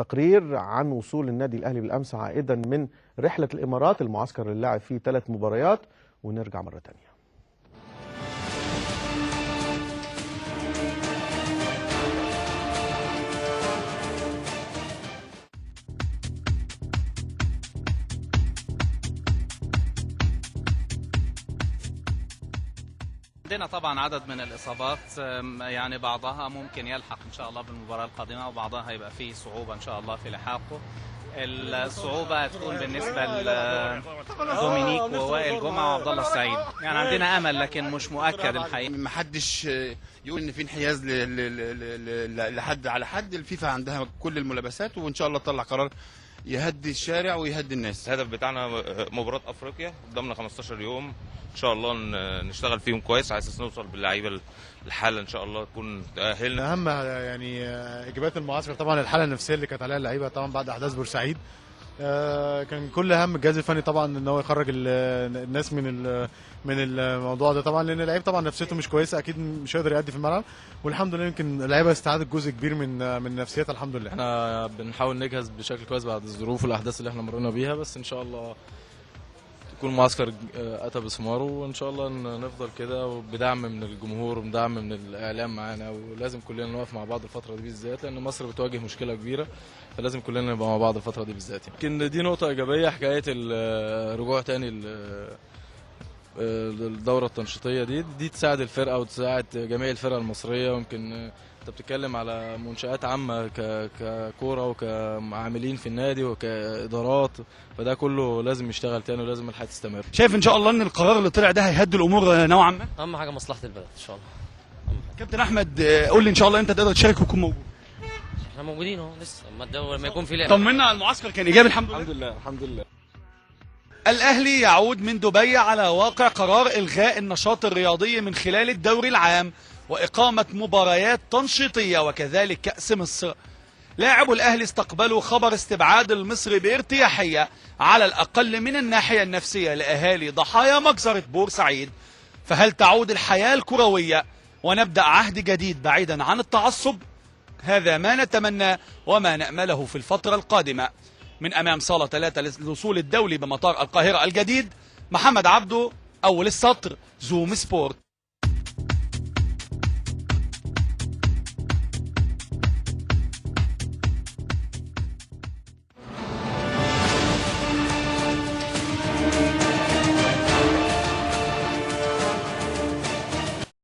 تقرير عن وصول النادي الأهلي بالأمس عائدا من رحلة الإمارات، المعسكر اللي لعب فيه 3 مباريات، ونرجع مرة تانية. عندنا طبعا عدد من الإصابات، يعني بعضها ممكن يلحق إن شاء الله بالمباراة القادمة، وبعضها هيبقى فيه صعوبة إن شاء الله في لحاقه. الصعوبة هتكون بالنسبة لدومينيك ووائل جمعة وعبد الله السعيد، يعني عندنا أمل لكن مش مؤكد الحقيقة. ما حدش يقول إن في انحياز لحد على حد. الفيفا عندها كل الملابسات، وإن شاء الله تطلع قرار يهدي الشارع ويهدي الناس. الهدف بتاعنا مباراة افريقيا، قدامنا 15 يوم ان شاء الله نشتغل فيهم كويس على اساس نوصل باللعيبه الحاله ان شاء الله تكون تاهلنا. اهم يعني اجابات المعسكر طبعا الحاله النفسيه اللي كانت عليها اللعيبه طبعا بعد احداث بورسعيد. كان كل اهم الجهاز الفني طبعا ان هو يخرج الناس من الموضوع ده طبعا، لان اللعيب طبعا نفسيته مش كويسه، اكيد مش هيقدر يأدي في الملعب، والحمد لله يمكن اللعيبه استعادت جزء كبير من نفسيتها الحمد لله. احنا بنحاول نجهز بشكل كويس بعد الظروف والاحداث اللي احنا مرينا بيها، بس ان شاء الله يكون معسكر اتى بثماره، وان شاء الله نفضل كده وبدعم من الجمهور وبدعم من الاعلام معانا، ولازم كلنا نقف مع بعض الفتره دي بالذات، لان مصر بتواجه مشكله كبيره، فلازم كلنا نبقى مع بعض الفتره دي بالذات. يمكن دي نقطه ايجابيه، حكايه الرجوع تاني الدوره التنشيطيه دي تساعد الفرقه وتساعد جميع الفرق المصريه. ويمكن انت بتتكلم على منشآت عامه ككوره وكعاملين في النادي وكادارات، فده كله لازم يشتغل تاني ولازم الحياه تستمر. شايف ان شاء الله ان القرار اللي طلع ده هيهدي الامور نوعا ما؟ اهم حاجه مصلحه البلد ان شاء الله. كابتن احمد، قول لي ان شاء الله انت تقدر تشارك وتكون موجود. احنا موجودين اهو لسه لما يكون في لعب. طمنا على المعسكر، كان ايجابي الحمد لله. الحمد لله الحمد لله. الأهلي يعود من دبي على واقع قرار إلغاء النشاط الرياضي من خلال الدوري العام وإقامة مباريات تنشيطية وكذلك كأس مصر. لاعبو الأهلي استقبلوا خبر استبعاد المصري بارتياحية، على الأقل من الناحية النفسية، لأهالي ضحايا مجزرة بورسعيد. فهل تعود الحياة الكروية ونبدأ عهد جديد بعيدا عن التعصب؟ هذا ما نتمنى وما نأمله في الفترة القادمة. من أمام صالة 3 للوصول الدولي بمطار القاهرة الجديد، محمد عبده، أول السطر، زوم سبورت.